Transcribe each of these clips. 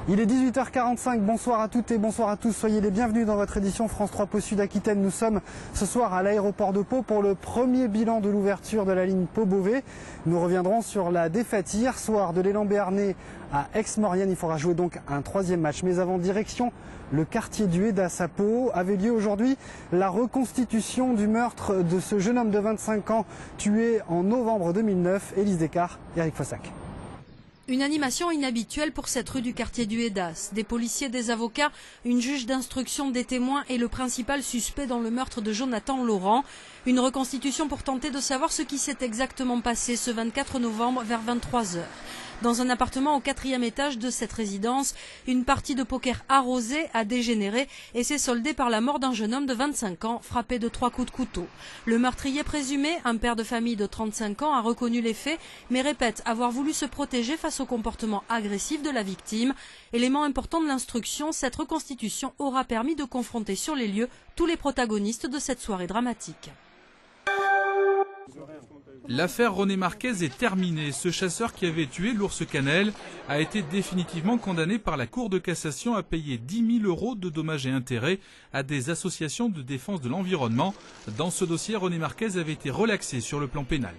Il est 18h45, bonsoir à toutes et bonsoir à tous, soyez les bienvenus dans votre édition France 3 Pau Sud-Aquitaine. Nous sommes ce soir à l'aéroport de Pau pour le premier bilan de l'ouverture de la ligne Pau-Beauvais. Nous reviendrons sur la défaite hier soir de l'élan béarnais à Aix-Maurienne. Il faudra jouer donc un troisième match. Mais avant, direction le quartier du Hédas à Pau. Avait lieu aujourd'hui la reconstitution du meurtre de ce jeune homme de 25 ans tué en novembre 2009. Élise Descartes, Eric Fossac. Une animation inhabituelle pour cette rue du quartier du Hédas. Des policiers, des avocats, une juge d'instruction, des témoins et le principal suspect dans le meurtre de Jonathan Laurent. Une reconstitution pour tenter de savoir ce qui s'est exactement passé ce 24 novembre vers 23 h. Dans un appartement au 4e étage de cette résidence, une partie de poker arrosée a dégénéré et s'est soldée par la mort d'un jeune homme de 25 ans frappé de 3 coups de couteau. Le meurtrier présumé, un père de famille de 35 ans, a reconnu les faits mais répète avoir voulu se protéger face au comportement agressif de la victime. Élément important de l'instruction, cette reconstitution aura permis de confronter sur les lieux tous les protagonistes de cette soirée dramatique. L'affaire René Marquez est terminée. Ce chasseur qui avait tué l'ours Cannelle a été définitivement condamné par la Cour de cassation à payer 10 000 € de dommages et intérêts à des associations de défense de l'environnement. Dans ce dossier, René Marquez avait été relaxé sur le plan pénal.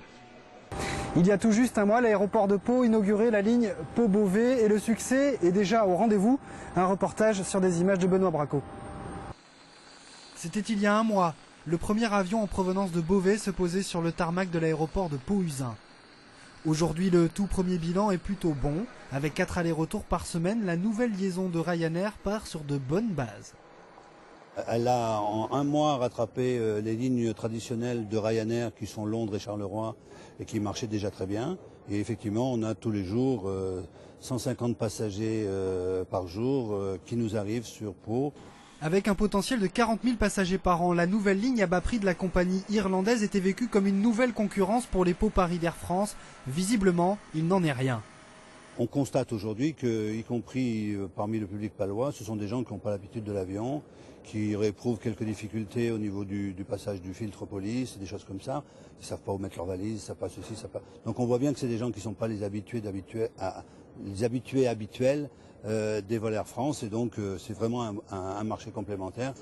Il y a tout juste un mois, l'aéroport de Pau inaugurait la ligne Pau-Beauvais et le succès est déjà au rendez-vous. Un reportage sur des images de Benoît Braco. C'était il y a un mois. Le premier avion en provenance de Beauvais se posait sur le tarmac de l'aéroport de Pau-Usin. Aujourd'hui, le tout premier bilan est plutôt bon. Avec 4 allers-retours par semaine, la nouvelle liaison de Ryanair part sur de bonnes bases. Elle a en un mois rattrapé les lignes traditionnelles de Ryanair qui sont Londres et Charleroi et qui marchaient déjà très bien. Et effectivement, on a tous les jours 150 passagers par jour qui nous arrivent sur Pau. Avec un potentiel de 40 000 passagers par an, la nouvelle ligne à bas prix de la compagnie irlandaise était vécue comme une nouvelle concurrence pour les Pau-Paris d'Air France. Visiblement, il n'en est rien. On constate aujourd'hui que, y compris parmi le public palois, ce sont des gens qui n'ont pas l'habitude de l'avion, qui éprouvent quelques difficultés au niveau du passage du filtre police, des choses comme ça. Ils ne savent pas où mettre leurs valises, ça passe ceci, ça passe. Donc on voit bien que c'est des gens qui ne sont pas les habitués habituels des vols Air France, et donc c'est vraiment un marché complémentaire.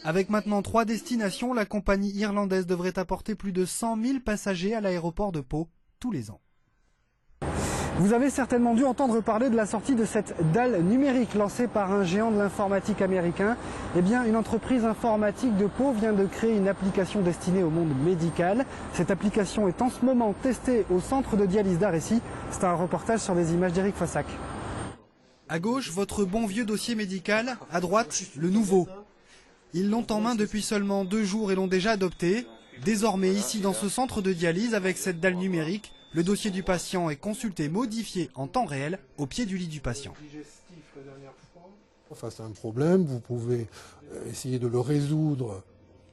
Avec maintenant 3 destinations, la compagnie irlandaise devrait apporter plus de 100 000 passagers à l'aéroport de Pau tous les ans. Vous avez certainement dû entendre parler de la sortie de cette dalle numérique lancée par un géant de l'informatique américain. Eh bien, une entreprise informatique de Pau vient de créer une application destinée au monde médical. Cette application est en ce moment testée au centre de dialyse d'Arécy. C'est un reportage sur des images d'Eric Fossac. À gauche, votre bon vieux dossier médical. À droite, le nouveau. Ils l'ont en main depuis seulement 2 jours et l'ont déjà adopté. Désormais, ici dans ce centre de dialyse, avec cette dalle numérique, le dossier du patient est consulté, modifié en temps réel au pied du lit du patient. Face à un problème, vous pouvez essayer de le résoudre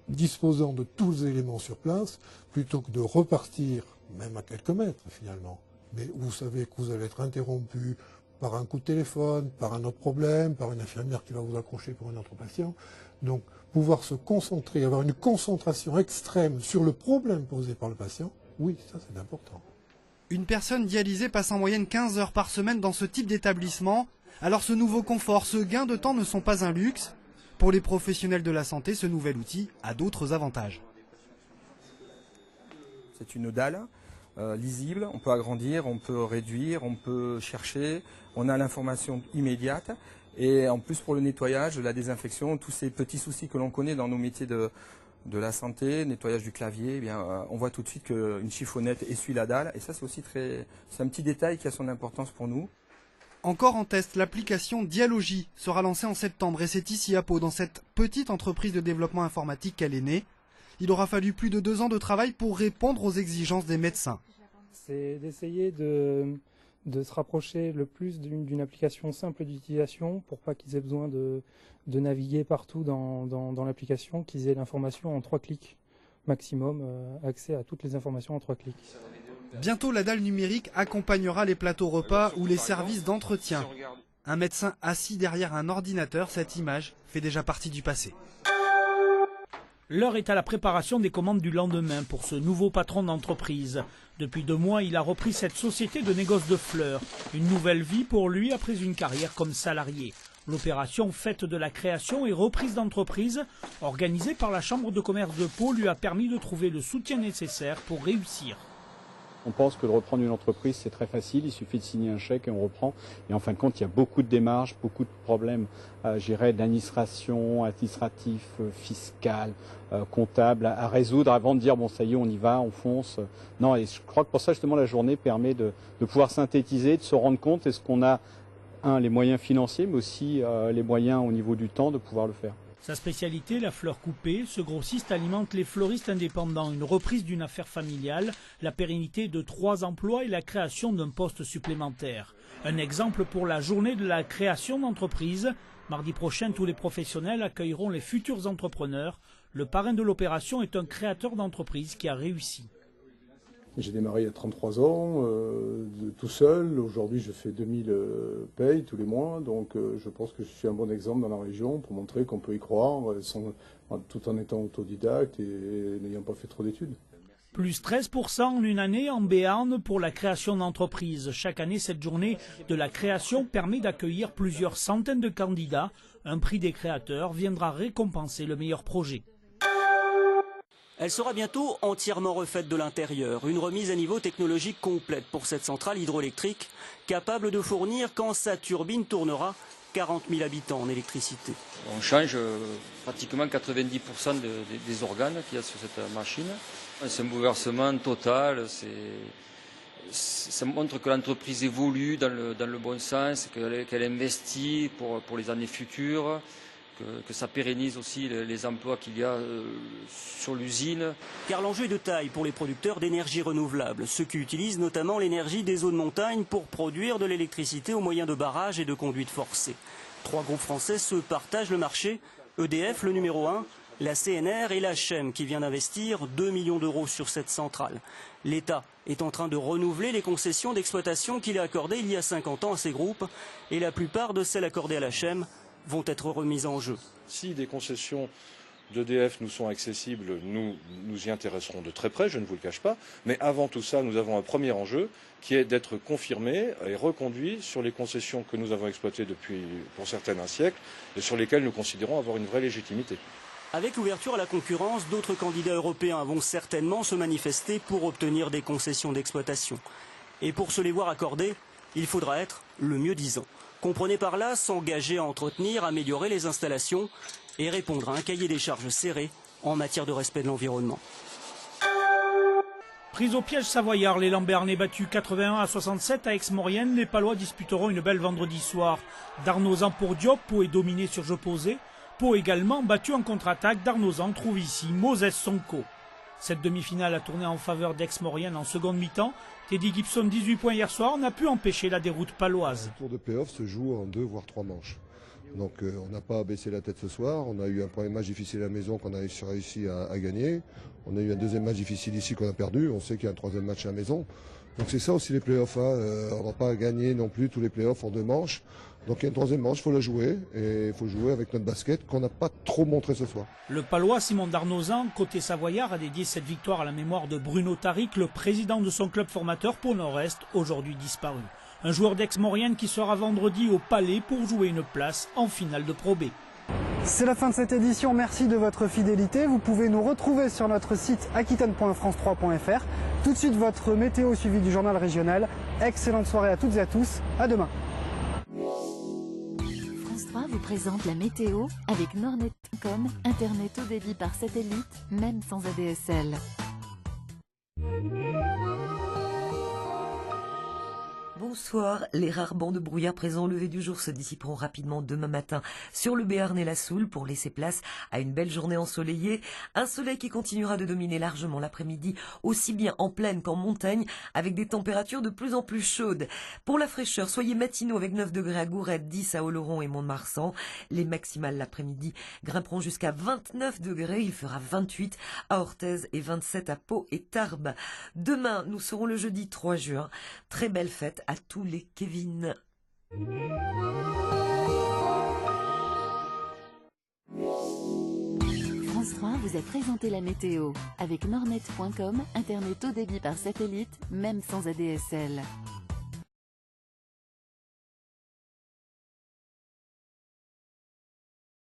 disposant de tous les éléments sur place, plutôt que de repartir, même à quelques mètres finalement. Mais vous savez que vous allez être interrompu par un coup de téléphone, par un autre problème, par une infirmière qui va vous accrocher pour un autre patient. Donc pouvoir se concentrer, avoir une concentration extrême sur le problème posé par le patient, oui, ça c'est important. Une personne dialysée passe en moyenne 15 heures par semaine dans ce type d'établissement. Alors ce nouveau confort, ce gain de temps ne sont pas un luxe. Pour les professionnels de la santé, ce nouvel outil a d'autres avantages. C'est une dalle lisible, on peut agrandir, on peut réduire, on peut chercher, on a l'information immédiate. Et en plus pour le nettoyage, la désinfection, tous ces petits soucis que l'on connaît dans nos métiers de la santé, nettoyage du clavier, eh bien, on voit tout de suite qu'une chiffonnette essuie la dalle. Et ça c'est aussi c'est un petit détail qui a son importance pour nous. Encore en test, l'application Dialogie sera lancée en septembre et c'est ici à Pau, dans cette petite entreprise de développement informatique qu'elle est née. Il aura fallu plus de 2 ans de travail pour répondre aux exigences des médecins. C'est d'essayer de se rapprocher le plus d'une application simple d'utilisation pour pas qu'ils aient besoin de naviguer partout dans l'application, qu'ils aient l'information en 3 clics maximum, accès à toutes les informations en 3 clics. Bientôt, la dalle numérique accompagnera les plateaux repas ou les services d'entretien. Un médecin assis derrière un ordinateur, cette image fait déjà partie du passé. L'heure est à la préparation des commandes du lendemain pour ce nouveau patron d'entreprise. Depuis 2 mois, il a repris cette société de négoce de fleurs. Une nouvelle vie pour lui après une carrière comme salarié. L'opération Fête de la création et reprise d'entreprise, organisée par la Chambre de commerce de Pau, lui a permis de trouver le soutien nécessaire pour réussir. On pense que de reprendre une entreprise, c'est très facile, il suffit de signer un chèque et on reprend. Et en fin de compte, il y a beaucoup de démarches, beaucoup de problèmes, d'administration, administratif, fiscal, comptable, à résoudre avant de dire bon ça y est, on y va, on fonce. Non, et je crois que pour ça justement la journée permet de pouvoir synthétiser, de se rendre compte est-ce qu'on a les moyens financiers, mais aussi les moyens au niveau du temps de pouvoir le faire. Sa spécialité, la fleur coupée, ce grossiste alimente les fleuristes indépendants. Une reprise d'une affaire familiale, la pérennité de 3 emplois et la création d'un poste supplémentaire. Un exemple pour la journée de la création d'entreprise. Mardi prochain, tous les professionnels accueilleront les futurs entrepreneurs. Le parrain de l'opération est un créateur d'entreprise qui a réussi. J'ai démarré il y a 33 ans, tout seul. Aujourd'hui, je fais 2000 payes tous les mois. Donc, je pense que je suis un bon exemple dans la région pour montrer qu'on peut y croire tout en étant autodidacte et n'ayant pas fait trop d'études. Plus 13% en une année en Béarn pour la création d'entreprises. Chaque année, cette journée de la création permet d'accueillir plusieurs centaines de candidats. Un prix des créateurs viendra récompenser le meilleur projet. Elle sera bientôt entièrement refaite de l'intérieur. Une remise à niveau technologique complète pour cette centrale hydroélectrique, capable de fournir, quand sa turbine tournera, 40 000 habitants en électricité. On change pratiquement 90% des organes qu'il y a sur cette machine. C'est un bouleversement total. Ça montre que l'entreprise évolue dans le bon sens, qu'elle investit pour les années futures. Que ça pérennise aussi les emplois qu'il y a sur l'usine. Car l'enjeu est de taille pour les producteurs d'énergie renouvelable, ceux qui utilisent notamment l'énergie des eaux de montagne pour produire de l'électricité au moyen de barrages et de conduites forcées. 3 groupes français se partagent le marché, EDF le numéro 1, la CNR et la HM qui vient d'investir 2 millions d'euros sur cette centrale. L'État est en train de renouveler les concessions d'exploitation qu'il a accordées il y a 50 ans à ces groupes et la plupart de celles accordées à la HM vont être remises en jeu. Si des concessions d'EDF nous sont accessibles, nous y intéresserons de très près, je ne vous le cache pas. Mais avant tout ça, nous avons un premier enjeu qui est d'être confirmé et reconduit sur les concessions que nous avons exploitées depuis, pour certaines, un siècle et sur lesquelles nous considérons avoir une vraie légitimité. Avec l'ouverture à la concurrence, d'autres candidats européens vont certainement se manifester pour obtenir des concessions d'exploitation. Et pour se les voir accorder, il faudra être le mieux-disant. Comprenez par là s'engager à entretenir, améliorer les installations et répondre à un cahier des charges serré en matière de respect de l'environnement. Prise au piège savoyard, les Lambernais battus 81-67 à Aix-Maurienne. Les Palois disputeront une belle vendredi soir. Darnozan pour Diop, Pau est dominé sur jeu posé. Pau également battu en contre-attaque. Darnozan trouve ici Moses Sonko. Cette demi-finale a tourné en faveur d'Aix-Maurienne en seconde mi-temps. Teddy Gibson, 18 points hier soir, n'a pu empêcher la déroute paloise. Le tour de play-off se joue en 2 voire 3 manches. Donc on n'a pas baissé la tête ce soir. On a eu un premier match difficile à la maison qu'on a réussi à gagner. On a eu un deuxième match difficile ici qu'on a perdu. On sait qu'il y a un troisième match à la maison. Donc c'est ça aussi les play-offs. On ne va pas gagner non plus tous les play-offs en 2 manches. Donc il y a une troisième manche, il faut la jouer. Et il faut jouer avec notre basket qu'on n'a pas trop montré ce soir. Le Palois Simon Darnozan, côté savoyard, a dédié cette victoire à la mémoire de Bruno Tariq, le président de son club formateur Pau Nord-Est, aujourd'hui disparu. Un joueur d'Aix-Maurienne qui sera vendredi au Palais pour jouer une place en finale de Pro B. C'est la fin de cette édition, merci de votre fidélité. Vous pouvez nous retrouver sur notre site aquitaine.france3.fr. Tout de suite votre météo suivi du journal régional. Excellente soirée à toutes et à tous, à demain. France 3 vous présente la météo avec Nordnet.com, Internet haut débit par satellite, même sans ADSL. Bonsoir. Les rares bancs de brouillard présents au lever du jour se dissiperont rapidement demain matin sur le Béarn et la Soule pour laisser place à une belle journée ensoleillée. Un soleil qui continuera de dominer largement l'après-midi, aussi bien en plaine qu'en montagne, avec des températures de plus en plus chaudes. Pour la fraîcheur, soyez matinaux avec 9 degrés à Gourette, 10 à Oloron et Mont-de-Marsan. Les maximales l'après-midi grimperont jusqu'à 29 degrés. Il fera 28 à Orthez et 27 à Pau et Tarbes. Demain, nous serons le jeudi 3 juin. Très belle fête à tous les Kevin. France Troyes vous a présenté la météo. Avec Nornet.com, Internet haut débit par satellite, même sans ADSL.